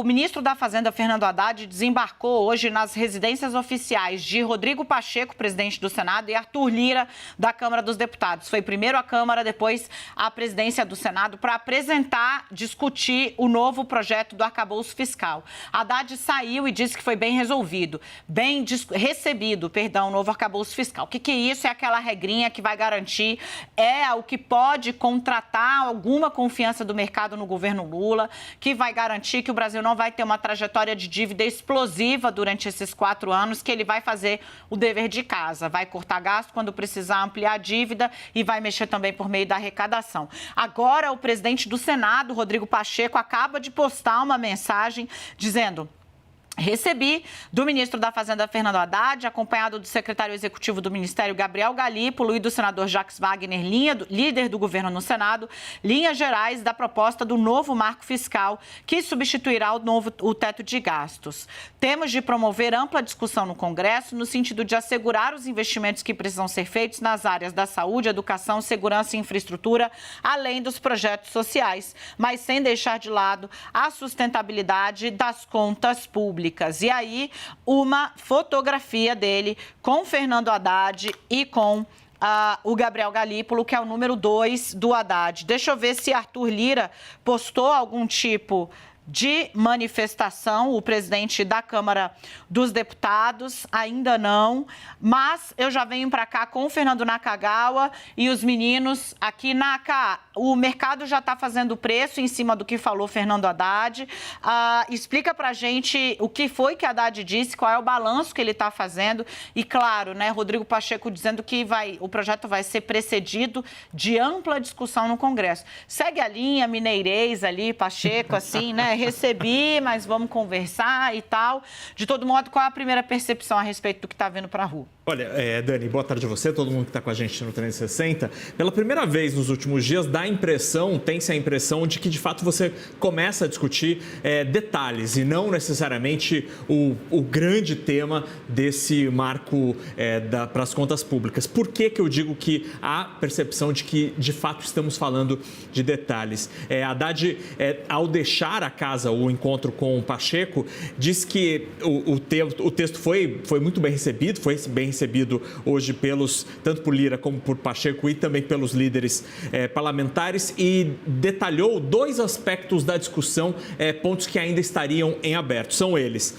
ministro da Fazenda, Fernando Haddad, desembarcou hoje nas residências oficiais de Rodrigo Pacheco, presidente do Senado, e Arthur Lira, da Câmara dos Deputados. Foi primeiro a Câmara, depois a presidência do Senado, para apresentar, discutir o novo projeto do arcabouço fiscal. Haddad saiu e disse que foi bem resolvido, recebido, o novo arcabouço fiscal. O que é isso? É aquela regrinha que vai garantir, o que pode contratar alguma confiança do mercado no governo Lula, que vai garantir que o Brasil não vai ter uma trajetória de dívida explosiva durante esses 4 anos, que ele vai fazer o dever de casa, vai cortar gasto quando precisar ampliar a dívida e vai mexer também por meio da arrecadação. Agora, o presidente do Senado, Rodrigo Pacheco, acaba de postar uma mensagem dizendo: recebi do ministro da Fazenda, Fernando Haddad, acompanhado do secretário executivo do Ministério, Gabriel Galípolo, e do senador Jacques Wagner, líder do governo no Senado, linhas gerais da proposta do novo marco fiscal que substituirá o teto de gastos. Temos de promover ampla discussão no Congresso no sentido de assegurar os investimentos que precisam ser feitos nas áreas da saúde, educação, segurança e infraestrutura, além dos projetos sociais, mas sem deixar de lado a sustentabilidade das contas públicas. E aí, uma fotografia dele com Fernando Haddad e com o Gabriel Galípolo, que é o número 2 do Haddad. Deixa eu ver se Arthur Lira postou algum tipo de manifestação, o presidente da Câmara dos Deputados, ainda não, mas eu já venho para cá com o Fernando Nakagawa e os meninos aqui. Naka, o mercado já está fazendo preço em cima do que falou Fernando Haddad. Explica para a gente o que foi que Haddad disse, qual é o balanço que ele está fazendo e, claro, né, Rodrigo Pacheco dizendo que o projeto vai ser precedido de ampla discussão no Congresso. Segue a linha mineirês ali, Pacheco, assim, né? Recebi, mas vamos conversar e tal. De todo modo, qual é a primeira percepção a respeito do que está vindo para a rua? Olha, Dani, boa tarde a você, todo mundo que está com a gente no 360. Pela primeira vez nos últimos dias, tem-se a impressão de que, de fato, você começa a discutir detalhes e não necessariamente o grande tema desse marco para as contas públicas. Por que eu digo que há percepção de que, de fato, estamos falando de detalhes? Haddad, ao deixar a casa, o encontro com o Pacheco, disse que o texto foi muito bem recebido, recebido hoje tanto por Lira como por Pacheco e também pelos líderes parlamentares, e detalhou 2 aspectos da discussão, pontos que ainda estariam em aberto. São eles: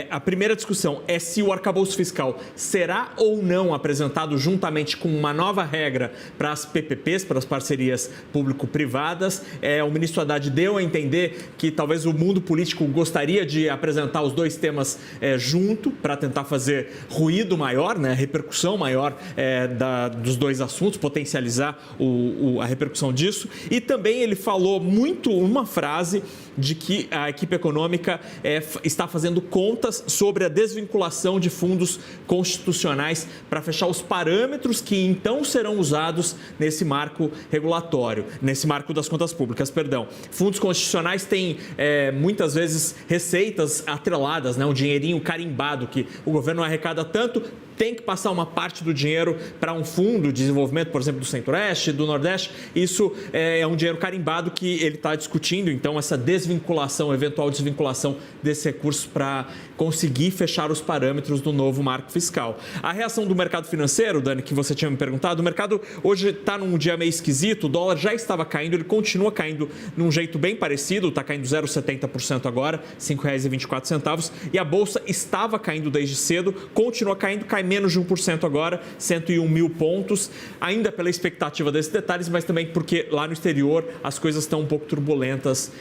a primeira discussão é se o arcabouço fiscal será ou não apresentado juntamente com uma nova regra para as PPPs, para as parcerias público-privadas. O ministro Haddad deu a entender que talvez o mundo político gostaria de apresentar os 2 temas junto, para tentar fazer ruído maior, né, repercussão maior dos 2 assuntos, potencializar a repercussão disso. E também ele falou uma frase de que a equipe econômica está fazendo contas sobre a desvinculação de fundos constitucionais para fechar os parâmetros que então serão usados nesse marco regulatório, nesse marco das contas públicas, perdão. Fundos constitucionais têm muitas vezes receitas atreladas, né, um dinheirinho carimbado que o governo arrecada tanto, tem que passar uma parte do dinheiro para um fundo de desenvolvimento, por exemplo, do Centro-Oeste, do Nordeste. Isso é um dinheiro carimbado que ele está discutindo, então, essa eventual desvinculação desses recursos para conseguir fechar os parâmetros do novo marco fiscal. A reação do mercado financeiro, Dani, que você tinha me perguntado, o mercado hoje está num dia meio esquisito, o dólar já estava caindo, ele continua caindo num jeito bem parecido, está caindo 0,70% agora, R$ 5,24, e a Bolsa estava caindo desde cedo, continua caindo, cai menos de 1% agora, 101 mil pontos, ainda pela expectativa desses detalhes, mas também porque lá no exterior as coisas estão um pouco turbulentas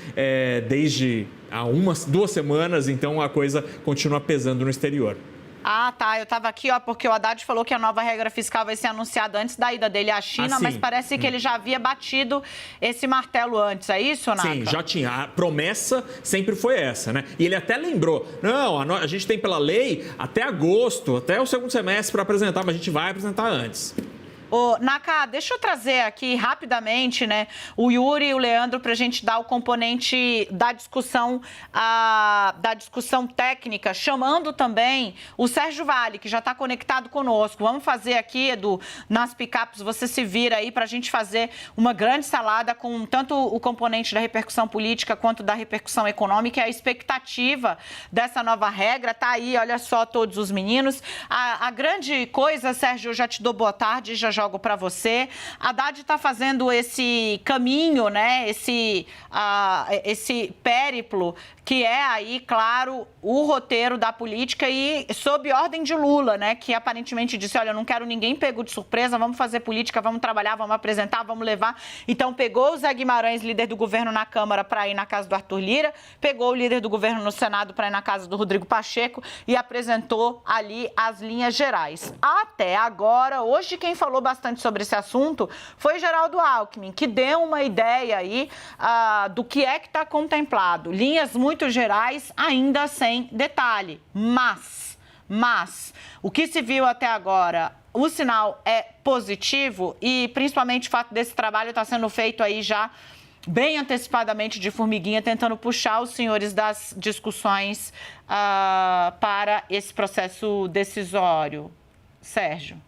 desde há 2 semanas, então a coisa continua pesando no exterior. Ah, tá. Eu estava aqui, porque o Haddad falou que a nova regra fiscal vai ser anunciada antes da ida dele à China, mas parece que ele já havia batido esse martelo antes. É isso, Naka? Sim, já tinha. A promessa sempre foi essa, né? E ele até lembrou, a gente tem pela lei até agosto, até o segundo semestre para apresentar, mas a gente vai apresentar antes. Naka, deixa eu trazer aqui rapidamente, né, o Yuri e o Leandro para a gente dar o componente da discussão técnica, chamando também o Sérgio Vale, que já está conectado conosco. Vamos fazer aqui, Edu, nas picapes, você se vira aí para a gente fazer uma grande salada com tanto o componente da repercussão política quanto da repercussão econômica e a expectativa dessa nova regra. Tá aí, olha só, todos os meninos. A grande coisa, Sérgio, eu já te dou boa tarde, já jogo para você. A Haddad está fazendo esse caminho, né? Esse périplo, que é aí, claro, o roteiro da política e sob ordem de Lula, né? Que aparentemente disse, olha, eu não quero ninguém pego de surpresa, vamos fazer política, vamos trabalhar, vamos apresentar, vamos levar. Então, pegou o Zé Guimarães, líder do governo na Câmara, para ir na casa do Arthur Lira, pegou o líder do governo no Senado para ir na casa do Rodrigo Pacheco e apresentou ali as linhas gerais. Até agora, hoje quem falou bastante sobre esse assunto foi Geraldo Alckmin, que deu uma ideia aí do que é que está contemplado. Linhas muito gerais, ainda sem detalhe. Mas, o que se viu até agora, o sinal é positivo e principalmente o fato desse trabalho estar sendo feito aí já bem antecipadamente de formiguinha, tentando puxar os senhores das discussões para esse processo decisório. Sérgio.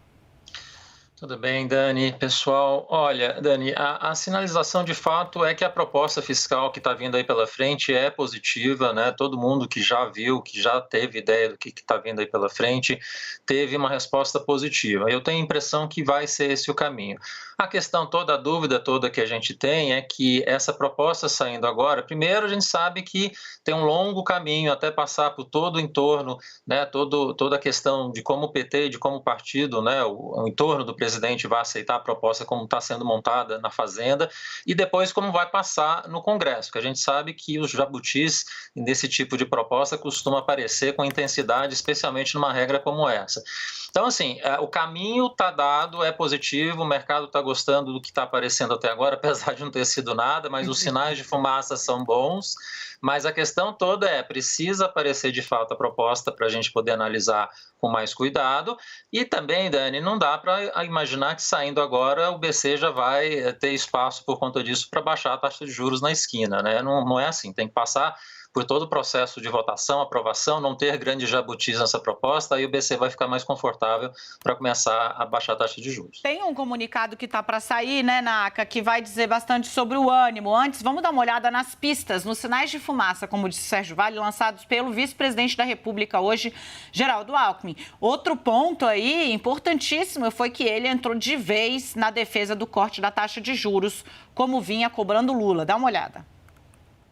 Tudo bem, Dani. Pessoal, olha, Dani, a sinalização de fato é que a proposta fiscal que está vindo aí pela frente é positiva, né? Todo mundo que já viu, que já teve ideia do que está vindo aí pela frente, teve uma resposta positiva. Eu tenho a impressão que vai ser esse o caminho. A questão toda, a dúvida toda que a gente tem é que essa proposta saindo agora, primeiro a gente sabe que tem um longo caminho até passar por todo o entorno, né? Toda a questão de como o PT, de como o partido, né? O entorno do presidente vai aceitar a proposta como está sendo montada na Fazenda e depois como vai passar no Congresso, que a gente sabe que os jabutis nesse tipo de proposta costumam aparecer com intensidade, especialmente numa regra como essa. Então, assim, o caminho está dado, é positivo, o mercado está gostando do que está aparecendo até agora, apesar de não ter sido nada, mas os sinais de fumaça são bons. Mas a questão toda precisa aparecer de fato a proposta para a gente poder analisar com mais cuidado. E também, Dani, não dá para imaginar que saindo agora o BC já vai ter espaço por conta disso para baixar a taxa de juros na esquina, né? Não é assim, tem que passar por todo o processo de votação, aprovação, não ter grandes jabutis nessa proposta, aí o BC vai ficar mais confortável para começar a baixar a taxa de juros. Tem um comunicado que está para sair, né, Naka, que vai dizer bastante sobre o ânimo. Antes, vamos dar uma olhada nas pistas, nos sinais de fumaça, como disse Sérgio Vale, lançados pelo vice-presidente da República hoje, Geraldo Alckmin. Outro ponto aí, importantíssimo, foi que ele entrou de vez na defesa do corte da taxa de juros, como vinha cobrando Lula. Dá uma olhada.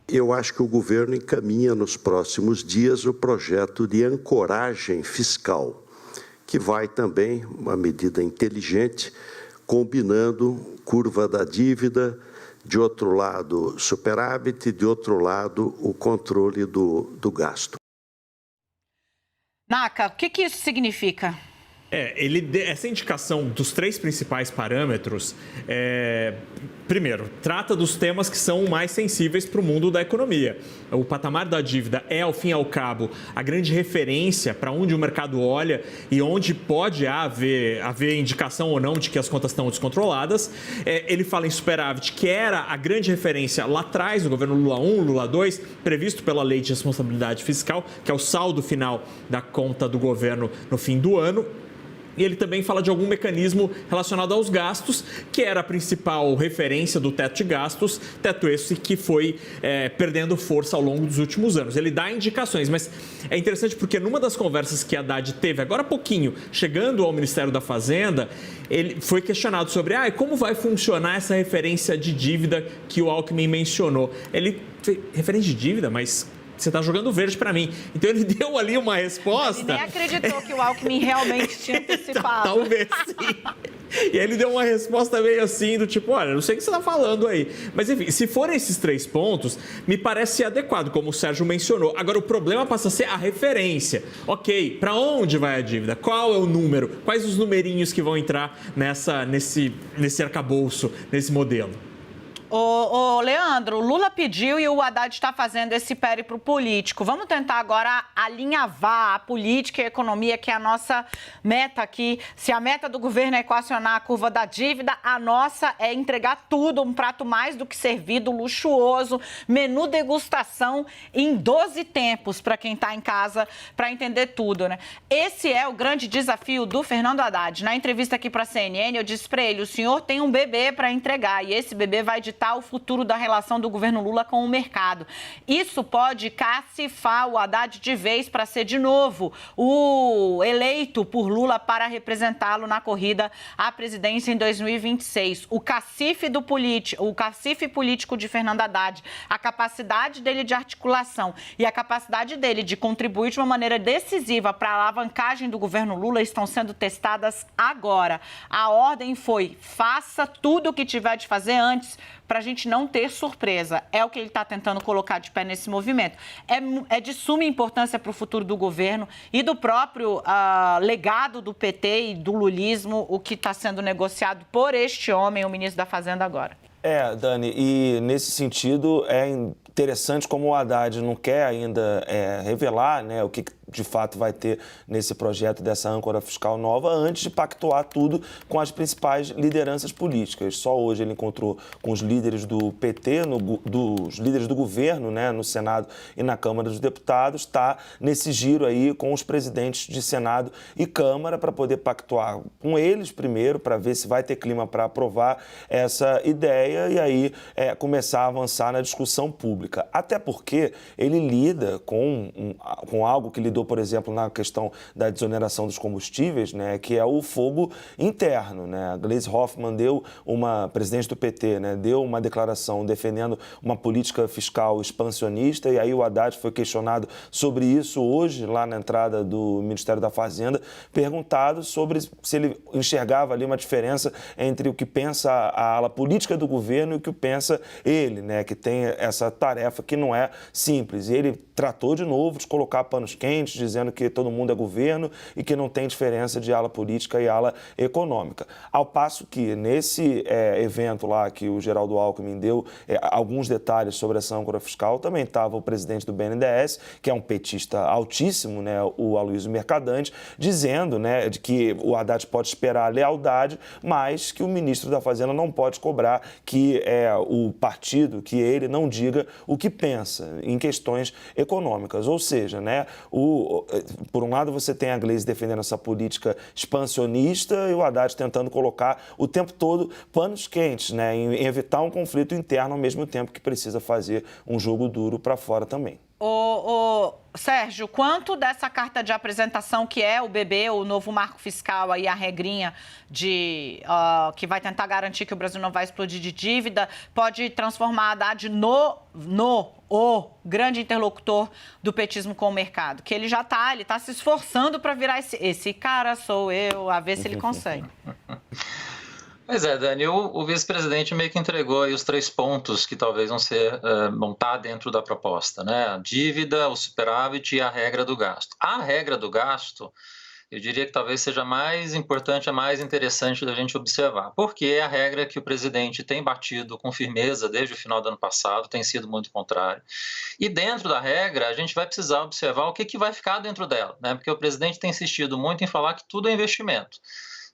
Eu acho que o governo encaminha nos próximos dias o projeto de ancoragem fiscal, que vai também, uma medida inteligente, combinando curva da dívida, de outro lado superávit, de outro lado o controle do gasto. Naka, o que isso significa? Essa indicação dos 3 principais parâmetros, primeiro, trata dos temas que são mais sensíveis para o mundo da economia. O patamar da dívida é, ao fim e ao cabo, a grande referência para onde o mercado olha e onde pode haver indicação ou não de que as contas estão descontroladas. Ele fala em superávit, que era a grande referência lá atrás, no governo Lula 1, Lula 2, previsto pela Lei de Responsabilidade Fiscal, que é o saldo final da conta do governo no fim do ano. E ele também fala de algum mecanismo relacionado aos gastos, que era a principal referência do teto de gastos, teto esse que foi perdendo força ao longo dos últimos anos. Ele dá indicações, mas é interessante porque numa das conversas que a Haddad teve agora há pouquinho, chegando ao Ministério da Fazenda, ele foi questionado sobre como vai funcionar essa referência de dívida que o Alckmin mencionou. Ele referência de dívida, mas você está jogando verde para mim. Então ele deu ali uma resposta. Ele nem acreditou que o Alckmin realmente tinha antecipado. Talvez sim. E ele deu uma resposta meio assim, do tipo, olha, não sei o que você está falando aí. Mas enfim, se forem esses 3 pontos, me parece adequado, como o Sérgio mencionou. Agora, o problema passa a ser a referência. Ok, para onde vai a dívida? Qual é o número? Quais os numerinhos que vão entrar nesse arcabouço, nesse modelo? Ô, Leandro, o Lula pediu e o Haddad está fazendo esse périplo político. Vamos tentar agora alinhavar a política e a economia, que é a nossa meta aqui. Se a meta do governo é equacionar a curva da dívida, a nossa é entregar tudo, um prato mais do que servido, luxuoso, menu degustação em 12 tempos, para quem está em casa, para entender tudo, né? Esse é o grande desafio do Fernando Haddad. Na entrevista aqui para a CNN, eu disse para ele, o senhor tem um bebê para entregar e esse bebê vai ditar o futuro da relação do governo Lula com o mercado. Isso pode cacifar o Haddad de vez para ser de novo o eleito por Lula para representá-lo na corrida à presidência em 2026. O cacife político de Fernando Haddad, a capacidade dele de articulação e a capacidade dele de contribuir de uma maneira decisiva para a alavancagem do governo Lula estão sendo testadas agora. A ordem foi: faça tudo o que tiver de fazer antes para a gente não ter surpresa. É o que ele está tentando colocar de pé nesse movimento. É de suma importância para o futuro do governo e do próprio legado do PT e do lulismo, o que está sendo negociado por este homem, o ministro da Fazenda agora. Dani, e nesse sentido é interessante como o Haddad não quer ainda revelar, né, o que de fato vai ter nesse projeto dessa âncora fiscal nova antes de pactuar tudo com as principais lideranças políticas. Só hoje ele encontrou com os líderes do PT, dos líderes do governo, né, no Senado e na Câmara dos Deputados, está nesse giro aí com os presidentes de Senado e Câmara para poder pactuar com eles primeiro, para ver se vai ter clima para aprovar essa ideia e aí começar a avançar na discussão pública. Até porque ele lida com algo que lidou, por exemplo, na questão da desoneração dos combustíveis, né, que é o fogo interno, né? A Gleisi Hoffmann presidente do PT, né, deu uma declaração defendendo uma política fiscal expansionista e aí o Haddad foi questionado sobre isso hoje, lá na entrada do Ministério da Fazenda, perguntado sobre se ele enxergava ali uma diferença entre o que pensa a ala política do governo e o que pensa ele, né, que tem essa tarefa que não é simples. E ele tratou de novo de colocar panos quentes, dizendo que todo mundo é governo e que não tem diferença de ala política e ala econômica. Ao passo que, nesse evento lá que o Geraldo Alckmin deu alguns detalhes sobre essa âncora fiscal, também estava o presidente do BNDES, que é um petista altíssimo, né, o Aloysio Mercadante, dizendo, né, de que o Haddad pode esperar lealdade, mas que o ministro da Fazenda não pode cobrar que o partido, que ele não diga o que pensa em questões econômicas. Ou seja, né, por um lado você tem a Gleisi defendendo essa política expansionista e o Haddad tentando colocar o tempo todo panos quentes, né, em evitar um conflito interno ao mesmo tempo que precisa fazer um jogo duro para fora também. Sérgio, quanto dessa carta de apresentação que é o BB, o novo marco fiscal, aí a regrinha que vai tentar garantir que o Brasil não vai explodir de dívida, pode transformar a Haddad o grande interlocutor do petismo com o mercado? Que ele ele está se esforçando para virar esse cara sou eu, a ver se ele consegue. Pois é, Dani, o vice-presidente meio que entregou aí os 3 pontos que talvez vão estar dentro da proposta, né? A dívida, o superávit e a regra do gasto. A regra do gasto, eu diria que talvez seja a mais importante, a mais interessante da gente observar, porque é a regra que o presidente tem batido com firmeza desde o final do ano passado, tem sido muito contrário. E dentro da regra, a gente vai precisar observar o que vai ficar dentro dela, né? Porque o presidente tem insistido muito em falar que tudo é investimento.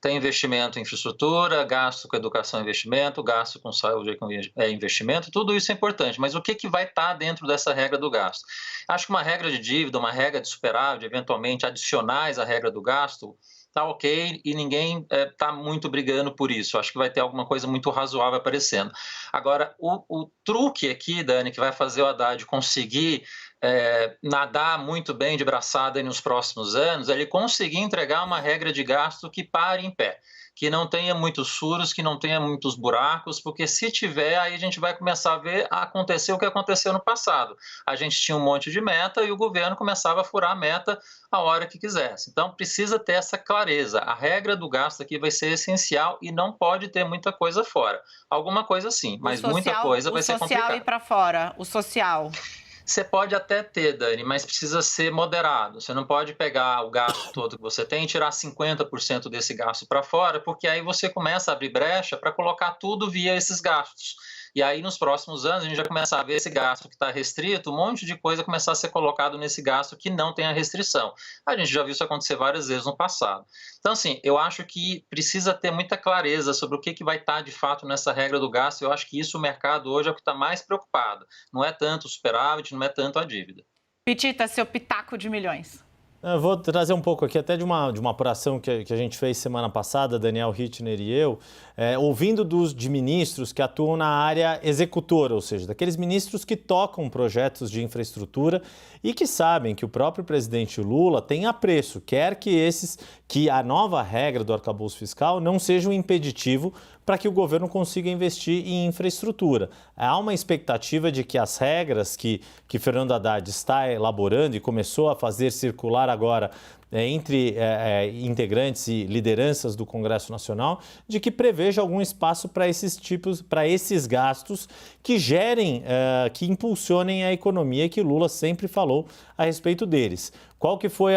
Tem investimento em infraestrutura, gasto com educação é investimento, gasto com saúde é investimento, tudo isso é importante. Mas o que vai estar dentro dessa regra do gasto? Acho que uma regra de dívida, uma regra de superávit, eventualmente adicionais à regra do gasto, está ok e ninguém está muito brigando por isso. Acho que vai ter alguma coisa muito razoável aparecendo. Agora, o truque aqui, Dani, que vai fazer o Haddad conseguir nadar muito bem de braçada nos próximos anos, é ele conseguir entregar uma regra de gasto que pare em pé, que não tenha muitos furos, que não tenha muitos buracos, porque se tiver, aí a gente vai começar a ver acontecer o que aconteceu no passado. A gente tinha um monte de meta e o governo começava a furar a meta a hora que quisesse. Então, precisa ter essa clareza. A regra do gasto aqui vai ser essencial e não pode ter muita coisa fora. Alguma coisa sim, mas muita coisa vai ser complicado. O social ir para fora, o social... Você pode até ter, Dani, mas precisa ser moderado. Você não pode pegar o gasto todo que você tem e tirar 50% desse gasto para fora, porque aí você começa a abrir brecha para colocar tudo via esses gastos. E aí, nos próximos anos, a gente vai começar a ver esse gasto que está restrito, um monte de coisa começar a ser colocado nesse gasto que não tem a restrição. A gente já viu isso acontecer várias vezes no passado. Então, assim, eu acho que precisa ter muita clareza sobre o que vai estar, de fato, nessa regra do gasto. Eu acho que isso o mercado hoje é o que está mais preocupado. Não é tanto o superávit, não é tanto a dívida. Pitita, seu pitaco de milhões. Eu vou trazer um pouco aqui até de uma apuração que a gente fez semana passada, Daniel Hittner e eu, ouvindo de ministros que atuam na área executora, ou seja, daqueles ministros que tocam projetos de infraestrutura e que sabem que o próprio presidente Lula tem apreço, quer que a nova regra do arcabouço fiscal não seja um impeditivo para que o governo consiga investir em infraestrutura. Há uma expectativa de que as regras que Fernando Haddad está elaborando e começou a fazer circular agora entre integrantes e lideranças do Congresso Nacional, de que preveja algum espaço para esses gastos que gerem, que impulsionem a economia, que Lula sempre falou a respeito deles. Qual que foi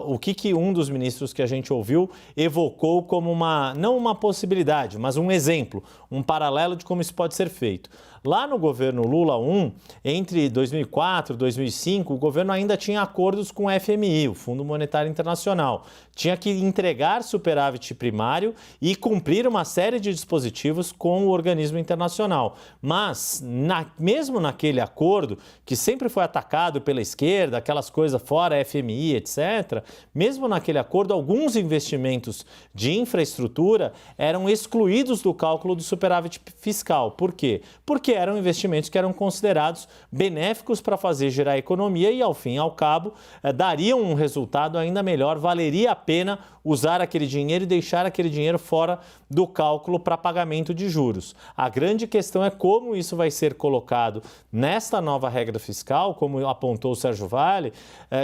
o que um dos ministros que a gente ouviu evocou como não uma possibilidade, mas um exemplo, um paralelo de como isso pode ser feito. Lá no governo Lula I, entre 2004 e 2005, o governo ainda tinha acordos com o FMI, o Fundo Monetário Internacional. Tinha que entregar superávit primário e cumprir uma série de dispositivos com o organismo internacional. Mas, mesmo naquele acordo, que sempre foi atacado pela esquerda, aquelas coisas fora FMI, etc., mesmo naquele acordo, alguns investimentos de infraestrutura eram excluídos do cálculo do superávit fiscal. Por quê? Porque eram investimentos que eram considerados benéficos para fazer girar a economia e, ao fim e ao cabo, dariam um resultado ainda melhor, valeria a pena usar aquele dinheiro e deixar aquele dinheiro fora do cálculo para pagamento de juros. A grande questão é como isso vai ser colocado nesta nova regra fiscal, como apontou o Sérgio Vale,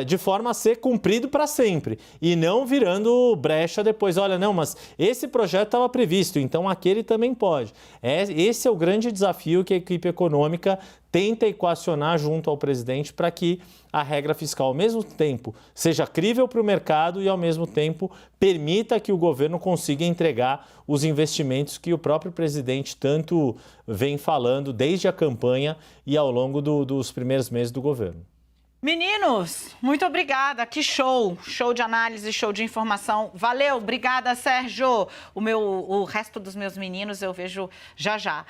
de forma a ser cumprido para sempre e não virando brecha depois. Olha, não, mas esse projeto estava previsto, então aquele também pode. Esse é o grande desafio que a equipe econômica tenta equacionar junto ao presidente para que a regra fiscal, ao mesmo tempo, seja crível para o mercado e, ao mesmo tempo, permita que o governo consiga entregar os investimentos que o próprio presidente tanto vem falando desde a campanha e ao longo dos primeiros meses do governo. Meninos, muito obrigada. Que show! Show de análise, show de informação. Valeu, obrigada, Sérgio. O resto dos meus meninos eu vejo já já.